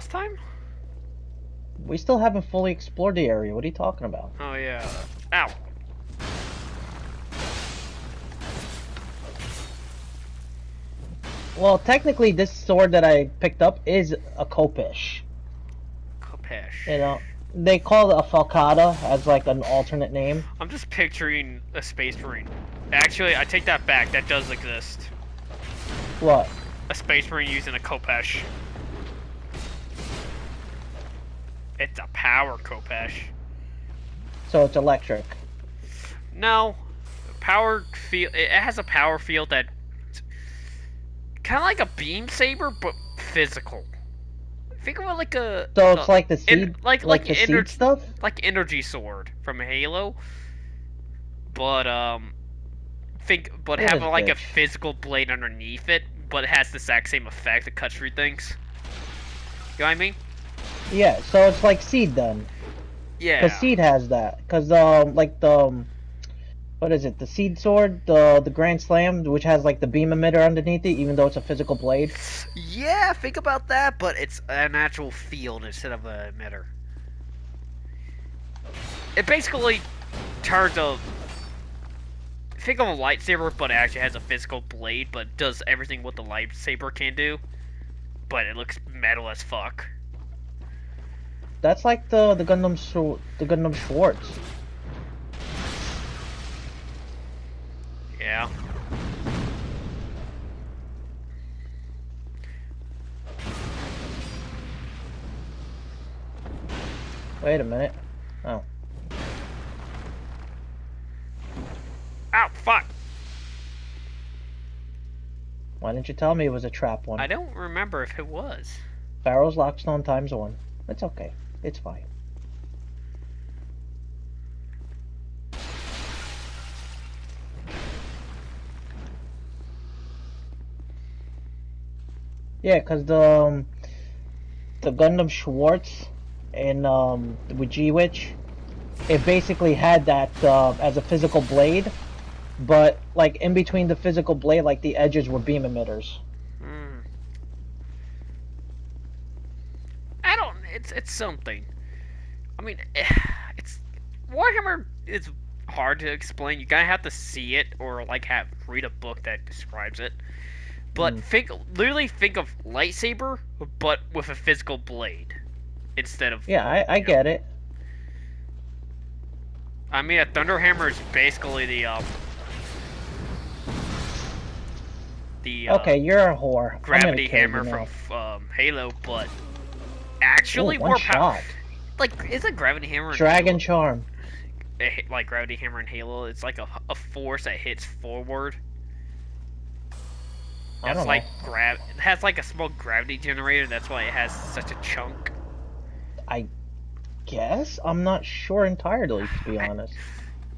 last time? We still haven't fully explored the area. What are you talking about? Oh yeah. Ow. Well, technically, this sword that I picked up is a Khopesh. Khopesh. You know, they call it a Falcata as like an alternate name. I'm just picturing a space marine. Actually, I take that back. That does exist. What? A space marine using a Khopesh. It's a power Khopesh. So it's electric. No, power field. It has a power field that kind of like a beam saber, but physical. Think of it like a. So it's like the seed, like the seed stuff. like energy sword from Halo, but What having is like a this? physical blade underneath it, but it has the exact same effect. It cuts through things. You know what I mean? Yeah. So it's like seed then. Yeah. Because seed has that. Because like the what is it? The seed sword, the Grand Slam, which has like the beam emitter underneath it, even though it's a physical blade. Yeah, think about that, but it's an actual field instead of a emitter. It basically turns a. Think of a lightsaber, but it actually has a physical blade, but does everything what the lightsaber can do. But it looks metal as fuck. That's like the Gundam Schwartz. Yeah. Wait a minute. Oh. Ow, fuck! Why didn't you tell me it was a trap one? I don't remember if it was. Pharaoh's Lockstone ×1. It's okay. It's fine. Yeah, cause the Gundam Schwartz in with G-Witch, it basically had that as a physical blade, but like in between the physical blade, like the edges were beam emitters. Hmm. I don't. It's something. I mean, it's Warhammer is hard to explain. You kind of have to see it or like read a book that describes it. But literally think of lightsaber, but with a physical blade instead of. Yeah, I get it. I mean, a Thunderhammer is basically the Okay, you're a whore. gravity hammer from Halo, but actually one more shot. Like, is a gravity hammer Dragon Charm. like gravity hammer in Halo? It's like a force that hits forward. I don't like know. It has like a small gravity generator. That's why it has such a chunk. I guess I'm not sure entirely, to be honest.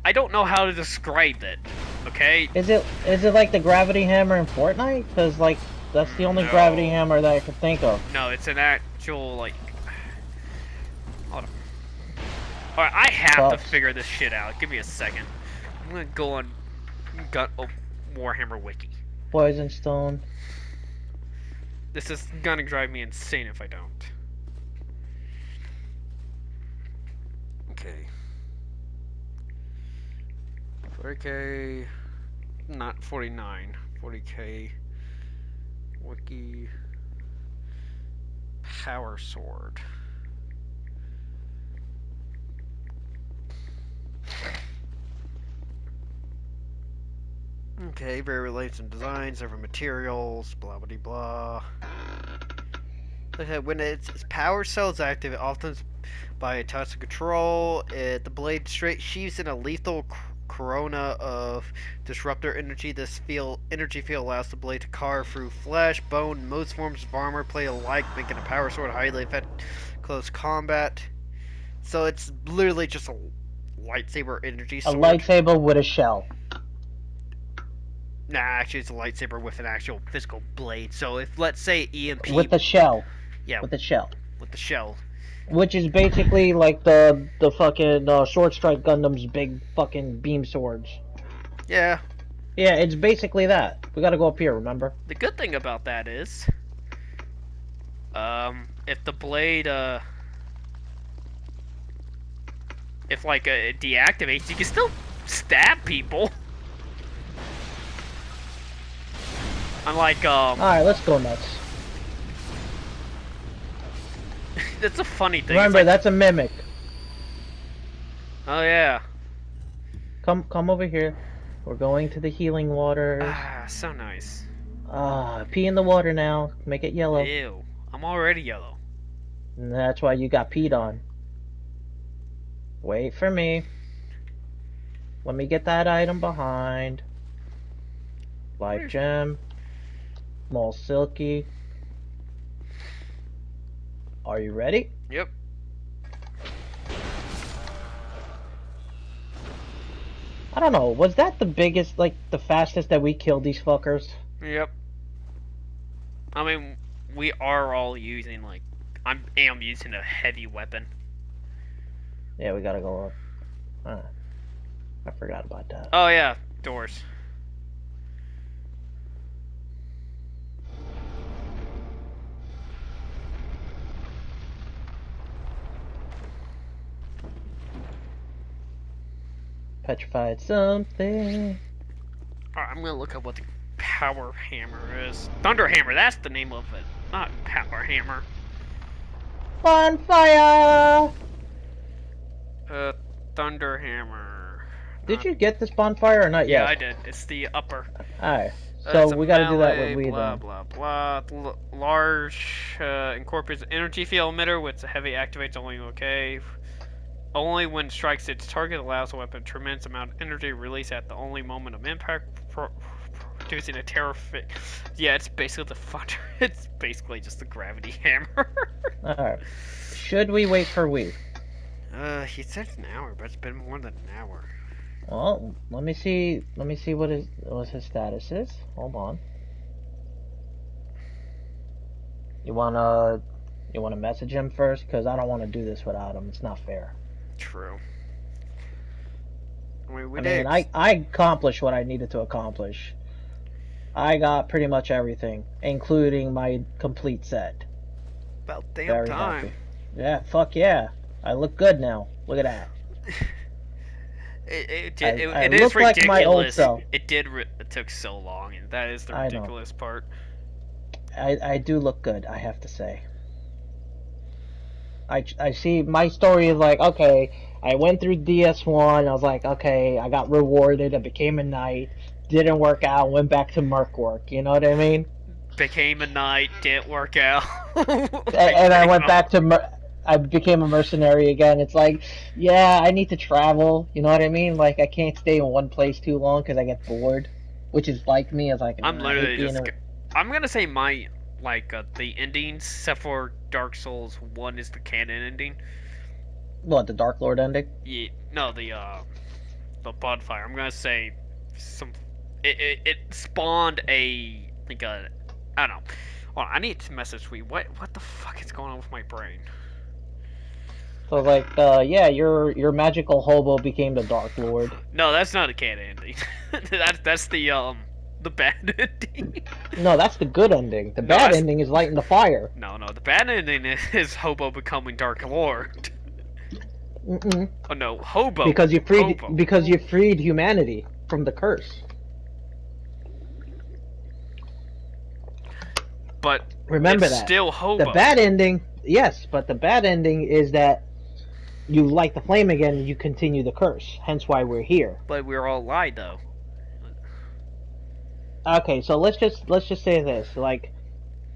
I don't know how to describe it. Okay. Is it like the gravity hammer in Fortnite? Because like that's the only gravity hammer that I could think of. No, it's an actual like. Hold on. All right, I have to figure this shit out. Give me a second. I'm gonna go on Warhammer Wiki. Poison Stone. This is gonna drive me insane if I don't. Okay. 40k, not 49. 40k. Wiki. Power Sword. Okay, very relates in designs, over materials, blah blah blah. Okay, when its power cell is active, it often by a touch of control. The blade straight sheaves in a lethal corona of disruptor energy. This energy field allows the blade to carve through flesh, bone, most forms of armor, play alike, making a power sword highly effective close combat. So it's literally just a lightsaber energy sword. A lightsaber with a shell. Nah, actually it's a lightsaber with an actual physical blade. So if, let's say, EMP... With the shell. Yeah. With the shell. With the shell. Which is basically like the fucking Sword Strike Gundam's big fucking beam swords. Yeah. Yeah, it's basically that. We gotta go up here, remember? The good thing about that is... if the blade if like it deactivates, you can still stab people. Unlike Alright, let's go nuts. that's a funny thing. Remember, that's a mimic. Oh yeah. Come over here. We're going to the healing waters. Ah, so nice. Pee in the water now. Make it yellow. Ew. I'm already yellow. And that's why you got peed on. Wait for me. Let me get that item behind. Life gem. Small silky. Are you ready? Yep. I don't know. Was that the biggest, like, the fastest that we killed these fuckers? Yep. I mean, we are all using, like, I am using a heavy weapon. Yeah, we gotta go up. I forgot about that. Oh yeah, doors. Petrified something. Alright, I'm gonna look up what the power hammer is. Thunder hammer, that's the name of it. Not power hammer. Bonfire! Thunder hammer. Did you get this bonfire or not Yeah, yet? I did. It's the upper. Alright. It's So a we gotta do that melee, with we blah, then. blah, blah. Large, incorporates an energy field emitter with heavy activates only okay. Only when strikes its target allows the weapon a tremendous amount of energy released at the only moment of impact, producing a terrific. Yeah, it's basically the thunder. It's basically just the gravity hammer. Alright. Should we wait for we? He said an hour, but it's been more than an hour. Well, let me see what his status is. Hold on. You wanna message him first? Cause I don't wanna do this without him. It's not fair. True. I mean, I mean, I accomplished what I needed to accomplish. I got pretty much everything, including my complete set. About damn Very time. happy. Yeah, fuck yeah. I look good now. Look at that. It I is look like ridiculous. my old self. It took so long, and that is the I know. ridiculous part. I do look good, I have to say. I see my story is like, okay, I went through DS1, I was like, okay, I got rewarded, I became a knight, didn't work out, went back to merc work, you know what I mean? Became a knight, didn't work out. And I went back to I became a mercenary again. It's like, yeah, I need to travel, you know what I mean? Like, I can't stay in one place too long because I get bored, which is like me, as like, I'm I literally hate being just. I'm gonna say my the endings, except for Dark Souls 1 is the canon ending. what, the Dark Lord ending? Yeah, no, the bonfire. I'm gonna say it spawned a like a I don't know. Hold on, I need to message we. What the fuck is going on with my brain? So like, yeah, your magical hobo became the Dark Lord. No, that's not a canon ending. that's the bad ending. No, that's the good ending. The No, bad that's- ending is lighting the fire. No, the bad ending is Hobo becoming Dark Lord. Mm-mm. Oh no, Hobo. Because Hobo. you freed humanity from the curse. But Remember it's that. still Hobo. The bad ending, yes, but the bad ending is that you light the flame again and you continue the curse. Hence why we're here. But we're all lied though. Okay, so let's just say this. Like,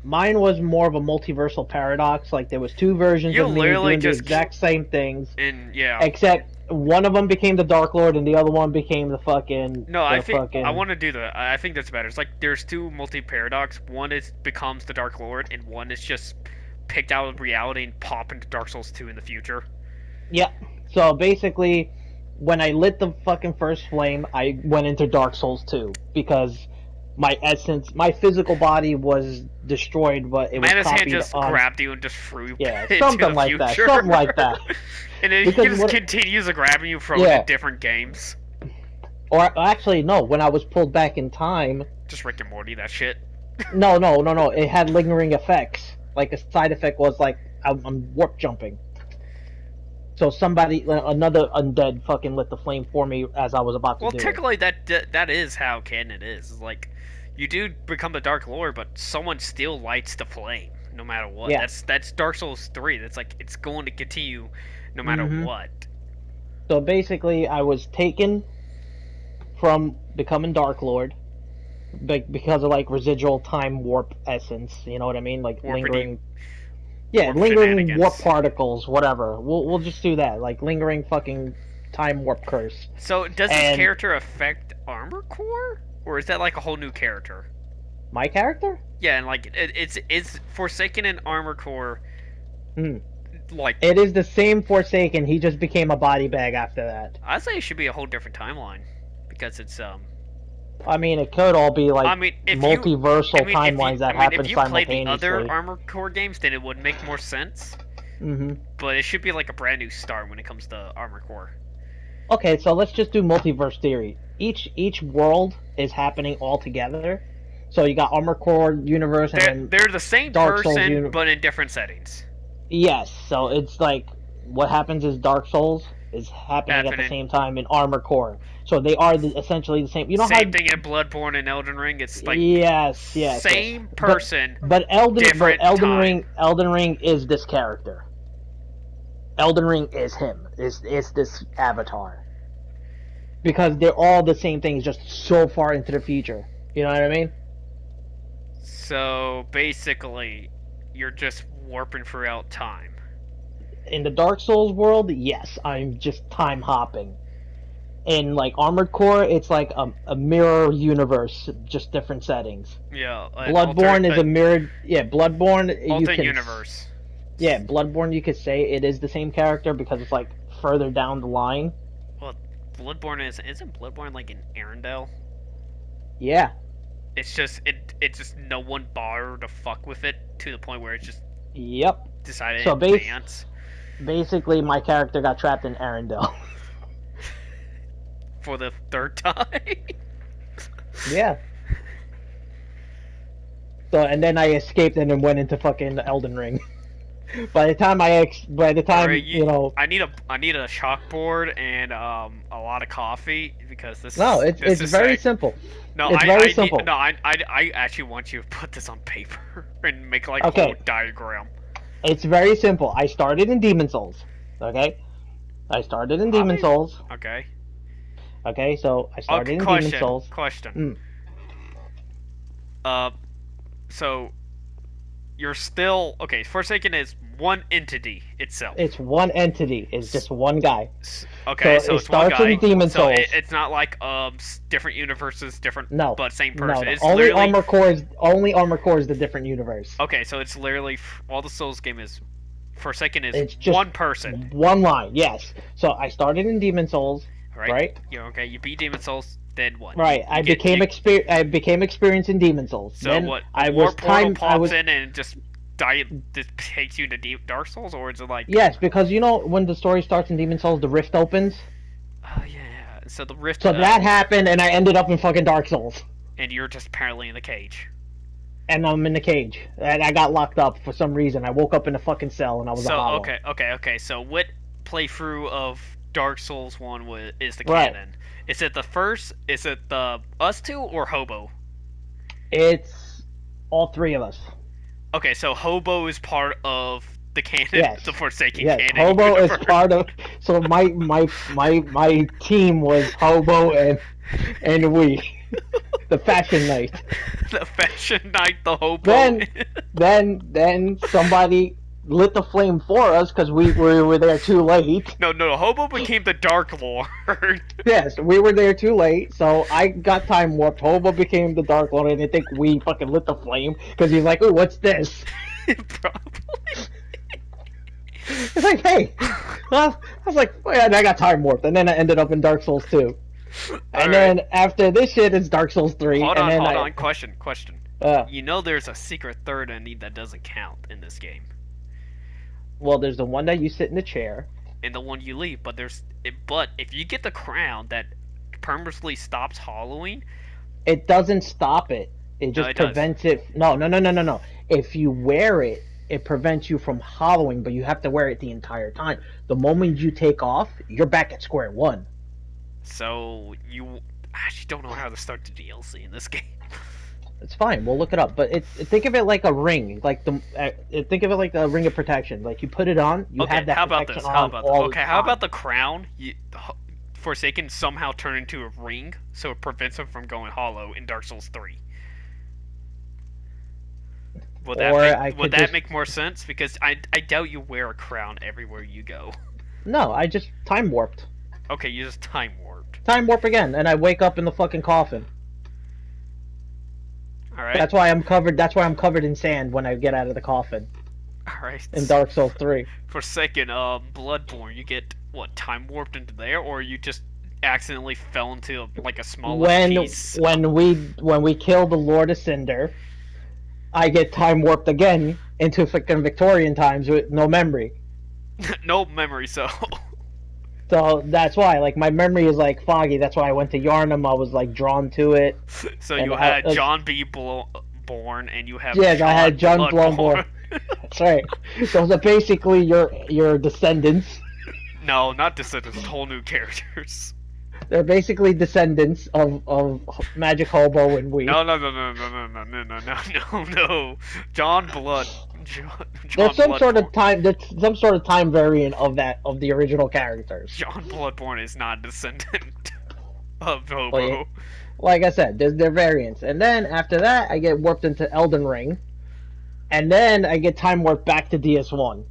mine was more of a multiversal paradox. Like, there was two versions You of me literally doing the just- exact same things, And yeah. except one of them became the Dark Lord and the other one became the fucking. No, the I think fucking... I want to do that. I think that's better. It's like there's two multi-paradox. One is becomes the Dark Lord, and one is just picked out of reality and pop into Dark Souls 2 in the future. Yeah. So basically, when I lit the fucking first flame, I went into Dark Souls 2 because my essence, my physical body was destroyed, but it was Manus hand copied just on. grabbed you and just threw you Yeah, into something the like that. future. Something like that. And then Because he just what- continues to grabbing you from Yeah. different games. Or actually, no. When I was pulled back in time, Just Rick and Morty, that shit. no. It had lingering effects. like a side effect was like I'm warp jumping. So somebody, another undead, fucking lit the flame for me as I was about to Well, do it. technically, that is how canon is. It's like, you do become the Dark Lord, but someone still lights the flame, no matter what. Yeah. That's Dark Souls 3. That's like, it's going to continue no matter Mhm. what. So basically, I was taken from becoming Dark Lord because of like residual time warp essence. You know what I mean? Like Warpity lingering. Yeah, warp lingering shenanigans. warp particles, whatever. We'll just do that. Like lingering fucking time warp curse. So, does this And- character affect Armor Core? Or is that like a whole new character? My character? Yeah, and like, it's Forsaken and Armor Core. Hmm. Like, It is the same Forsaken. He just became a body bag after that. I'd say it should be a whole different timeline. Because it's, I mean, it could all be like I mean, if multiversal you, I mean, timelines that happen if you played the simultaneously. other Armor Core games, then it would make more sense. Mm-hmm. But it should be like a brand new start when it comes to Armor Core. Okay, so let's just do multiverse theory. Each world is happening all together. So you got Armor Core universe and They're the same Dark Souls person, but in different settings. yes. So it's like what happens is Dark Souls is happening at the same time in Armor Core. So they are essentially the same. You know Same thing in Bloodborne and Elden Ring. It's like yes, same person. But Elden time. Ring is this character. Elden Ring is him. Is this avatar. Because they're all the same things, just so far into the future. You know what I mean? So basically, you're just warping throughout time. In the Dark Souls world, yes, I'm just time hopping. In like Armored Core, it's like a mirror universe, just different settings. Yeah. Bloodborne is a mirrored. Yeah, Bloodborne. You alternate can, universe. Yeah, Bloodborne. You could say it is the same character because it's like further down the line. Well, Bloodborne isn't Bloodborne like in Arendelle? Yeah. It's just it's just no one bothered to fuck with it to the point where it just Yep. decided So to advance. Basically, my character got trapped in Arendelle. For the third time. Yeah. So and then I escaped and then went into fucking Elden Ring. By the time Alright, you know, I need a chalkboard and a lot of coffee because this. no, is, it's is very like- simple. No, it's I, very I simple. Need, no, I actually want you to put this on paper and make like a Okay. whole diagram. It's very simple. I started in Demon Souls. Okay? I started in Demon Souls. Okay. Okay, so I started Okay, in question. Demon Souls. Question. So you're still okay. Forsaken is one entity itself. It's one entity. It's just one guy. Okay, so so it it's one starts guy. in Demon so Souls. it's not like different universes, different No. but same No, person. no. It's Only literally Armor Core is the different universe. okay. So it's literally all the Souls game is. Forsaken is It's just one person, One line, yes. So I started in Demon Souls, right? You okay? You beat Demon Souls, then what? Right. You I get- became you- I became experienced in Demon Souls. So then what? I a was warp portal time. pops I was in and just this takes you to Dark Souls, or is it like? yes, because you know when the story starts in Demon Souls, the rift opens. Oh yeah. So the rift. So that happened, and I ended up in fucking Dark Souls. And you're just apparently in the cage. And I'm in the cage. And I got locked up for some reason. I woke up in a fucking cell, and I was a So hollow. okay. So what playthrough of Dark Souls 1 is the Right. canon? Is it the first? Is it the us two or Hobo? It's all three of us. Okay, so Hobo is part of the canon, Yes. the Forsaken Yes, canon. Hobo is universe. part of. So my team was Hobo and we, the Fashion Knight. The Fashion Knight, the Hobo. Then somebody lit the flame for us because we were there too late. No, Hobo became the Dark Lord. Yes, we were there too late, so I got time warped. Hobo became the Dark Lord, and I think we fucking lit the flame because he's like, "Ooh, what's this?" Probably. It's like, "Hey," I was like, oh, yeah, and I got time warped, and then I ended up in Dark Souls 2. And Alright. then after this shit, it's Dark Souls 3. Hold and on, then hold on. Question. Uh, You know there's a secret third ending that doesn't count in this game. well, there's the one that you sit in the chair. And the one you leave, but if you get the crown that permanently stops hollowing, It doesn't stop it. It No, just it does. prevents it. No. If you wear it, it prevents you from hollowing, but you have to wear it the entire time. The moment you take off, you're back at square one. So you actually don't know how to start the DLC in this game. It's fine. We'll look it up. But think of it like a ring, like think of it like a ring of protection. Like you put it on, you Okay, have that how about protection this? How on about all okay? the How time. about the crown? Forsaken somehow turn into a ring, so it prevents him from going hollow in Dark Souls 3. Would that make more sense? Because I doubt you wear a crown everywhere you go. No, I just time warped. Okay, you just time warped. Time warp again, and I wake up in the fucking coffin. All right. That's why I'm covered. That's why I'm covered in sand when I get out of the coffin. All right. In Dark Souls 3. Forsaken, Bloodborne, you get what, time warped into there, or you just accidentally fell into like a small piece? When we kill the Lord of Cinder, I get time warped again into fucking Victorian times with no memory. No memory, so. So that's why, like, my memory is like foggy. That's why I went to Yharnam. I was like drawn to it. So you had John B. Born, and you have I had John Bloodborne. That's right. Those are basically your descendants. No, not descendants. Whole new characters. They're basically descendants of Magic Hobo and we. No. John Blood. There's some sort of time. There's some sort of time variant of the original characters. John Bloodborne is not a descendant of Hobo. Well, like I said, there's their variants, and then after that, I get warped into Elden Ring, and then I get time warped back to DS1.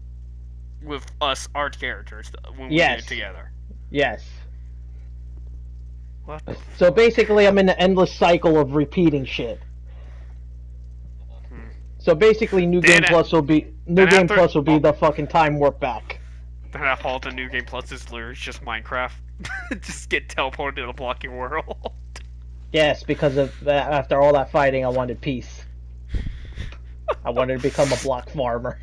With us, our characters, when we get it together. Yes. What? So basically, I'm in an endless cycle of repeating shit. So basically, New Game Plus will be the fucking time warp back. Then I fall to New Game Plus is literally just Minecraft. Just get teleported to the blocky world. Yes, because after all that fighting, I wanted peace. I wanted to become a block farmer.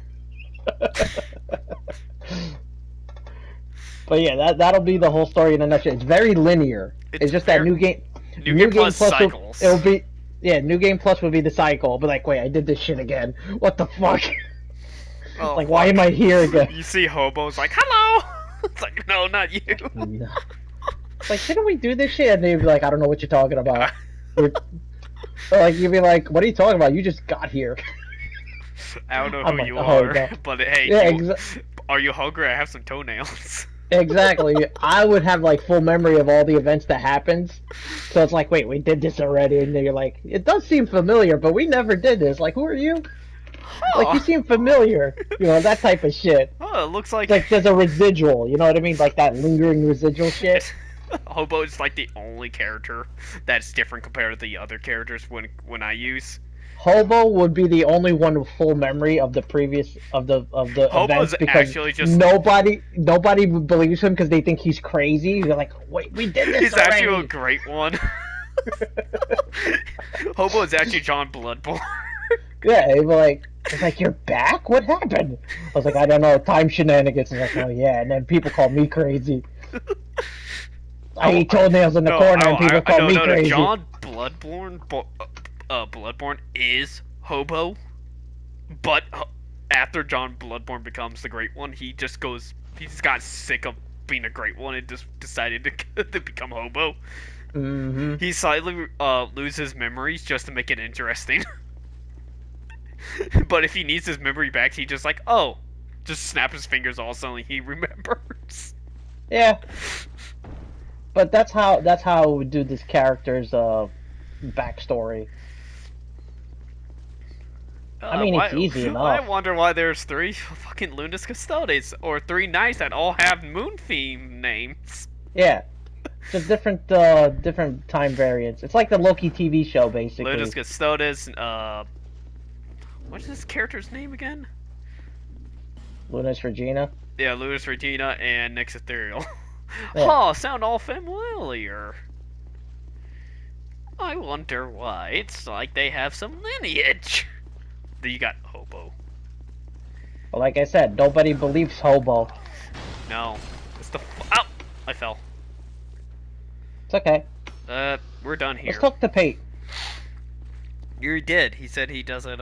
But yeah, that'll be the whole story in a nutshell. It's very linear. It's just that New Game Plus cycles. It'll be. Yeah, New Game Plus would be the cycle. But like, wait, I did this shit again. What the fuck? Oh, like, why am I here again? You see Hobo's like, hello! It's like, no, not you. No. Like, didn't we do this shit? And they'd be like, I don't know what you're talking about. Or like, you'd be like, what are you talking about? You just got here. I don't know who you are, no. But hey, yeah, are you hungry? I have some toenails. Exactly. I would have like full memory of all the events that happens. So it's like, wait, we did this already, and then you're like, it does seem familiar, but we never did this. Like, who are you? Oh. Like, you seem familiar. You know, that type of shit. Oh, it looks like there's a residual. You know what I mean? Like that lingering residual shit. Hobo is like the only character that's different compared to the other characters when I use. Hobo would be the only one with full memory of the previous of the Hobo's events because just... nobody believes him because they think he's crazy. They're like, wait, we did this. He's already. Actually a great one. Hobo is actually John Bloodborne. Yeah, it's like you're back. What happened? I was like, I don't know, time shenanigans. It's like, oh yeah, and then people call me crazy. I eat toenails in the corner, and people call me crazy. John Bloodborne. Bloodborne is Hobo, but after John Bloodborne becomes the Great One, he just got sick of being a Great One and just decided to become Hobo. Mm-hmm. He slightly loses memories just to make it interesting. But if he needs his memory back, he just like, just snap his fingers all suddenly he remembers. Yeah. But that's how we do this character's backstory. I mean, it's easy enough. I wonder why there's 3 fucking Lunas Custodes, or 3 knights that all have moon theme names. Yeah. Just different time variants. It's like the Loki TV show, basically. Lunas Custodes, what's this character's name again? Lunas Regina? Yeah, Lunas Regina and Nyx Ethereal. Yeah. Oh, sound all familiar. I wonder why. It's like they have some lineage. Then you got Hobo. Well, like I said, nobody believes Hobo. No. It's the... Ow! I fell. It's okay. We're done here. Let's talk to Pate. You did. He said he doesn't,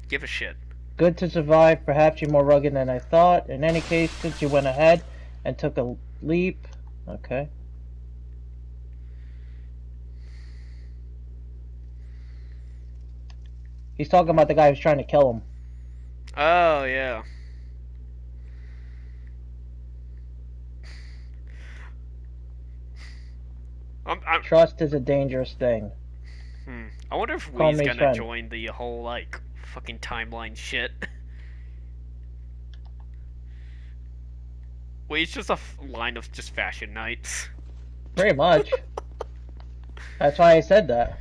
give a shit. Good to survive. Perhaps you're more rugged than I thought. In any case, since you went ahead and took a leap. Okay. He's talking about the guy who's trying to kill him. Oh, yeah. Trust is a dangerous thing. I wonder if Call Wee's me gonna friend. join the whole, like, fucking timeline shit. Wee's just a line of just fashion nights. Pretty much. That's why I said that.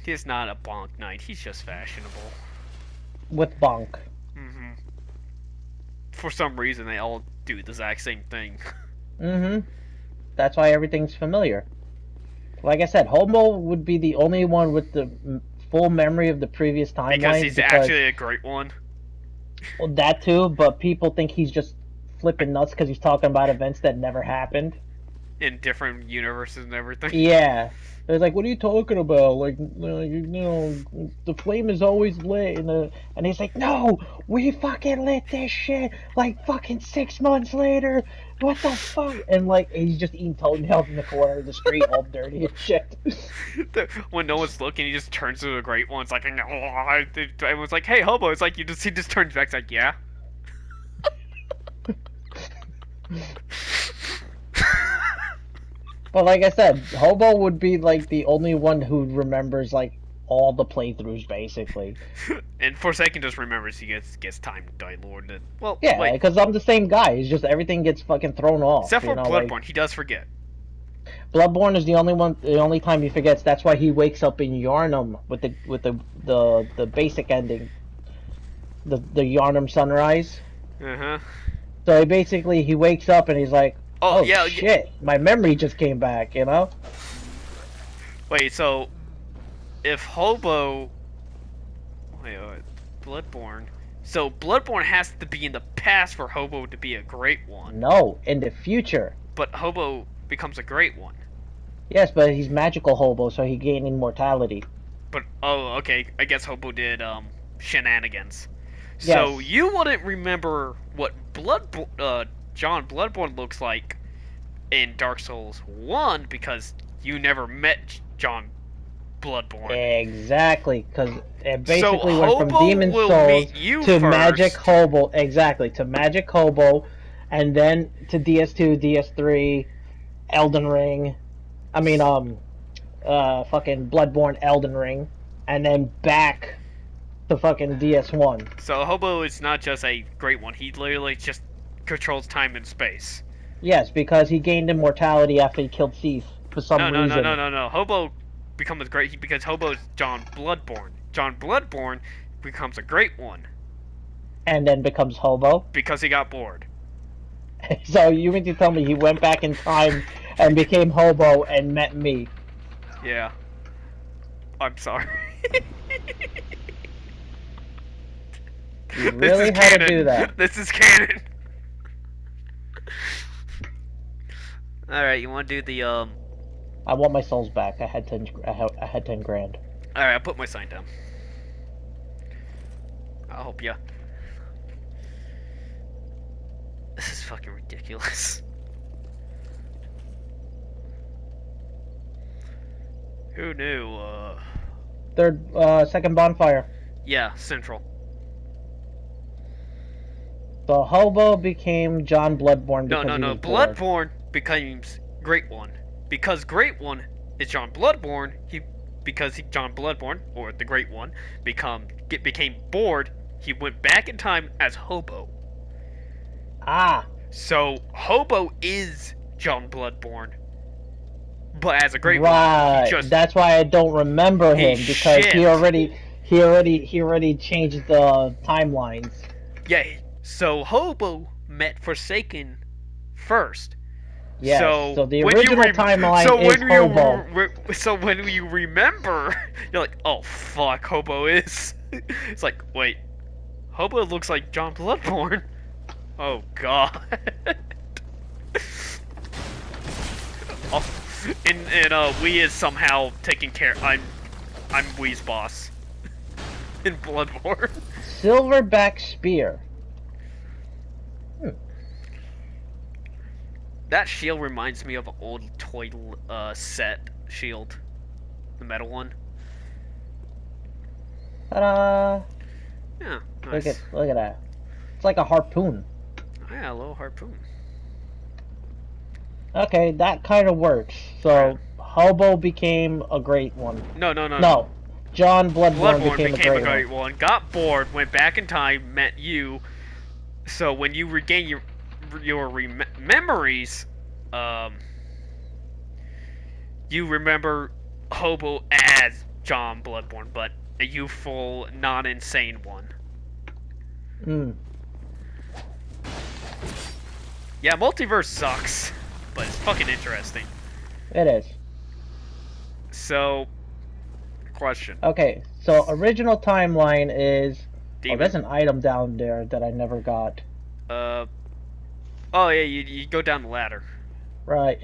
He's not a bonk knight, he's just fashionable. With Bonk. For some reason, they all do the exact same thing. That's why everything's familiar. Like I said, Hobo would be the only one with the full memory of the previous timeline. Because he's actually a great one. Well, that too, but people think he's just flipping nuts because he's talking about events that never happened. In different universes and everything. Yeah. They're like, what are you talking about? Like, you know, the flame is always lit. And he's like, no, we fucking lit this shit like fucking 6 months later. What the fuck? And like, he's just eating toenails in the corner of the street all dirty and shit. When no one's looking, he just turns to the great one. It's like, everyone's like, hey, Hobo. It's like, he just turns back. It's like, yeah. But like I said, Hobo would be like the only one who remembers like all the playthroughs basically. And Forsaken just remembers he gets time diluted. Well, Yeah, wait. because I'm the same guy. It's just everything gets fucking thrown off. Except for you know, Bloodborne, like, he does forget. Bloodborne is the only time he forgets. That's why he wakes up in Yarnum with the basic ending, the Yarnum sunrise. So he wakes up and he's like, oh yeah, shit, my memory just came back, you know? Wait, so if Hobo, Bloodborne. So Bloodborne has to be in the past for Hobo to be a great one. No, in the future. But Hobo becomes a great one. Yes, but he's magical Hobo, so he gained immortality. But okay, I guess Hobo did shenanigans. Yes. So you wouldn't remember what John Bloodborne looks like in Dark Souls 1 because you never met John Bloodborne. Exactly, because it basically So went from Hobo Demon will Souls meet you to first. Magic Hobo. Exactly, to Magic Hobo, and then to DS2, DS3, Elden Ring. I mean, fucking Bloodborne, Elden Ring, and then back to fucking DS1. So Hobo is not just a great one. He literally just controls time and space. Yes, because he gained immortality after he killed Thief for some reason. No. Hobo becomes great because Hobo is John Bloodborne. John Bloodborne becomes a great one. And then becomes Hobo. Because he got bored. So you mean to tell me he went back in time and became Hobo and met me? Yeah. I'm sorry. You really had to do that. This is canon. Alright, you want to do the, I want my souls back. I had 10 grand. Alright, I'll put my sign down. I'll help ya. This is fucking ridiculous. Who knew, Second bonfire. Yeah, Central. The Hobo became John Bloodborne because No. he was bored. Bloodborne becomes Great One. Because Great One is John Bloodborne, John Bloodborne, or the Great One, became bored, he went back in time as Hobo. Ah. So, Hobo is John Bloodborne. But as a Great Right. One, he just... That's why I don't remember him, because shit. he already changed the timelines. Yeah, so Hobo met Forsaken first. Yes, so the when you original timeline is Hobo. So when you remember, you're like, oh fuck, Hobo is... It's like, wait, Hobo looks like John Bloodborne. Oh god. Oh, and Wii is somehow taking care... I'm Wii's boss. in Bloodborne. Silverback spear. That shield reminds me of an old toy set shield, the metal one. Ta-da! Yeah, nice. Look at that. It's like a harpoon. Yeah, a little harpoon. Okay, that kind of works. So Hobo became a great one. No. John Bloodborne, Bloodborne became a great one. Got bored, went back in time, met you. So when you regain your memories, you remember Hobo as John Bloodborne, but a youthful, non-insane one. Hmm. Yeah, multiverse sucks, but it's fucking interesting. It is. So, question. Okay, so original timeline is... Demon. Oh, there's an item down there that I never got. Oh yeah, you go down the ladder. Right.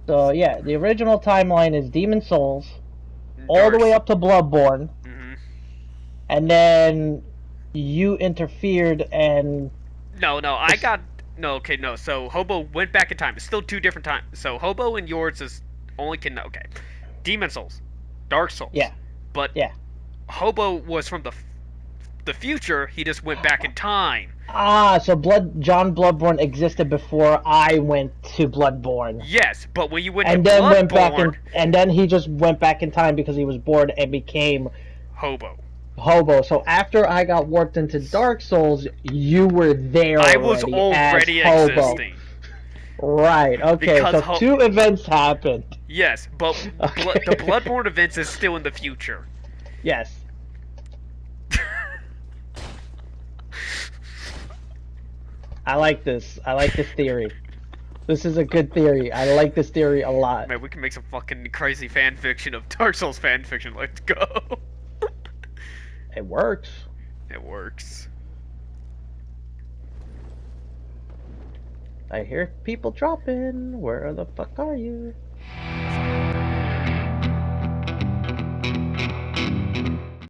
So yeah, the original timeline is Demon Souls, all the way up to Bloodborne, and then you interfered and... No, so Hobo went back in time. It's still two different times. So Hobo and yours is only okay. Demon Souls, Dark Souls. Yeah. But yeah. Hobo was from the future. He just went back in time. Ah, so John Bloodborne existed before I went to Bloodborne. Yes, but when you went and to then Bloodborne, went back in, and then he just went back in time because he was bored and became Hobo. So after I got warped into Dark Souls, you were there. I was already existing. Right. Okay. Because so two events happened. Yes, but okay. The Bloodborne events is still in the future. Yes. I like this. I like this theory. This is a good theory. I like this theory a lot. Man, we can make some fucking crazy fan fiction of Dark Souls fan fiction. Let's go. It works. It works. I hear people dropping. Where the fuck are you?